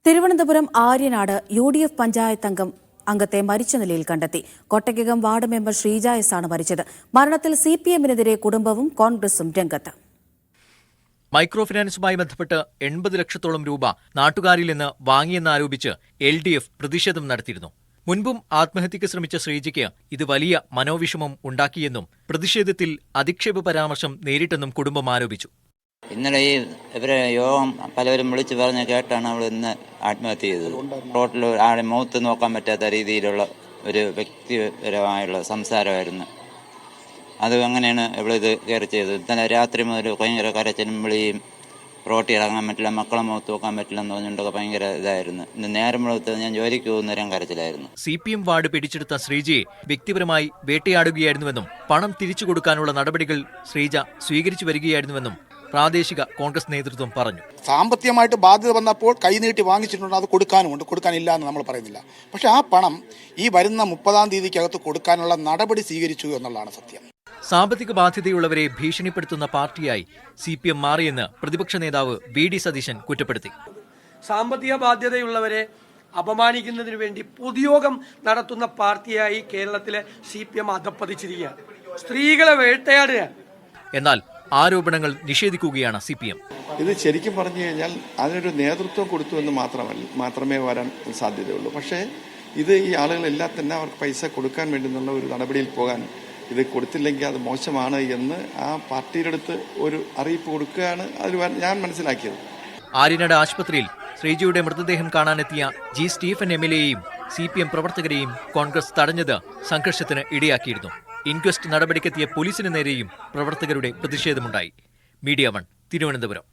Thiruvananthapuram Aryanad UDF panchayat അംഗത്തെ മരിച്ച നിലയിൽ കണ്ടെത്തി. കൊട്ടയ്ക്കകം വാർഡ് മെമ്പർ ശ്രീജ എസ് ആണ് മരിച്ചത്. മരണത്തിൽ CPM-നെതിരെ കുടുംബവും കോൺഗ്രസും രംഗത്ത്. മൈക്രോ ഫിനാൻസുമായി ബന്ധപ്പെട്ട് 80 ലക്ഷത്തോളം രൂപ നാട്ടുകാരിൽ നിന്ന് വാങ്ങിയെന്നാരോപിച്ച് LDF പ്രതിഷേധം നടത്തിയിരുന്നു. മുൻപും ആത്മഹത്യയ്ക്ക് ശ്രമിച്ച ശ്രീജയ്ക്ക് ഇത് വലിയ മനോവിഷമം ഉണ്ടാക്കിയെന്നും പ്രതിഷേധത്തിൽ അധിക്ഷേപ പരാമർശം നേരിട്ടെന്നും കുടുംബം ആരോപിച്ചു. ഇന്നലെ ഇവരെ യോഗം പലവരും വിളിച്ചു പറഞ്ഞ് കേട്ടാണ് അവൾ ഇന്ന് ആത്മഹത്യ ചെയ്തത്. റോട്ടിൽ ആളെ മുഖത്ത് നോക്കാൻ പറ്റാത്ത രീതിയിലുള്ള ഒരു വ്യക്തിപരമായുള്ള സംസാരമായിരുന്നു. അത് അങ്ങനെയാണ് ഇവളിത് കയറി ചെയ്തത്. ഇന്നലെ രാത്രി മുതൽ ഭയങ്കര കരച്ചിലും വിളിയും, റോട്ടിൽ ഇറങ്ങാൻ പറ്റില്ല, മക്കളെ മുഖത്ത് നോക്കാൻ പറ്റില്ല എന്ന് പറഞ്ഞുകൊണ്ടൊക്കെ ഭയങ്കര ഇതായിരുന്നു. ഇന്ന് നേരം വെളുത്ത് ഞാൻ ജോലിക്ക് പോകുന്നേരം കരച്ചിലായിരുന്നു. CPM വാർഡ് പിടിച്ചെടുത്ത ശ്രീജയെ വ്യക്തിപരമായി വേട്ടയാടുകയായിരുന്നുവെന്നും പണം തിരിച്ചു കൊടുക്കാനുള്ള നടപടികൾ ശ്രീജ സ്വീകരിച്ചു വരികയായിരുന്നുവെന്നും പ്രാദേശിക കോൺഗ്രസ് നേതൃത്വം പറഞ്ഞു. സാമ്പത്തികമായിട്ട് ബാധ്യത വന്നപ്പോൾ കൈനീട്ടി വാങ്ങിച്ചിട്ടുണ്ട്, അത് കൊടുക്കാനുമുണ്ട്, കൊടുക്കാനില്ല എന്ന് നമ്മൾ പറയുന്നില്ല. പക്ഷെ ആ പണം ഈ വരുന്ന 30-ാം തീയതിക്കകത്ത് കൊടുക്കാനുള്ള നടപടി സ്വീകരിച്ചു എന്നുള്ളതാണ് സത്യം. സാമ്പത്തിക ബാധ്യതയുള്ളവരെ ഭീഷണിപ്പെടുത്തുന്ന പാർട്ടിയായി CPM മാറിയെന്ന് പ്രതിപക്ഷ നേതാവ് VD സതീശൻ കുറ്റപ്പെടുത്തി. സാമ്പത്തിക ബാധ്യതയുള്ളവരെ അപമാനിക്കുന്നതിന് വേണ്ടി പൊതുയോഗം നടത്തുന്ന പാർട്ടിയായി കേരളത്തിലെ CPM അധപ്പതിച്ചിരിക്കുകയാണ്. സ്ത്രീകളെ വേട്ടയാടുക. എന്നാൽ ആരോപണങ്ങൾ നിഷേധിക്കുകയാണ് CPM. ഇത് ശരിക്കും പറഞ്ഞു കഴിഞ്ഞാൽ അതിനൊരു നേതൃത്വം കൊടുത്തു എന്ന് മാത്രമേ വരാൻ സാധ്യതയുള്ളൂ. പക്ഷേ ഇത് ഈ ആളുകളെല്ലാം തന്നെ അവർക്ക് പൈസ കൊടുക്കാൻ വേണ്ടുന്നുള്ള ഒരു നടപടിയിൽ പോകാൻ, ഇത് കൊടുത്തില്ലെങ്കിൽ അത് മോശമാണ് എന്ന് ആ പാർട്ടിയുടെ അടുത്ത് ഒരു അറിയിപ്പ് കൊടുക്കുകയാണ് അതിൽ ഞാൻ മനസ്സിലാക്കിയത്. ആര്യനാട് ആശുപത്രിയിൽ ശ്രീജയുടെ മൃതദേഹം കാണാനെത്തിയ G. സ്റ്റീഫൻ MLA-യെയും CPM പ്രവർത്തകരെയും കോൺഗ്രസ് തടഞ്ഞത് സംഘർഷത്തിന് ഇടയാക്കിയിരുന്നു. ഇൻക്വസ്റ്റ് നടപടിക്കെത്തിയ പോലീസിന് നേരെയും പ്രവർത്തകരുടെ പ്രതിഷേധമുണ്ടായി. മീഡിയ 1 തിരുവനന്തപുരം.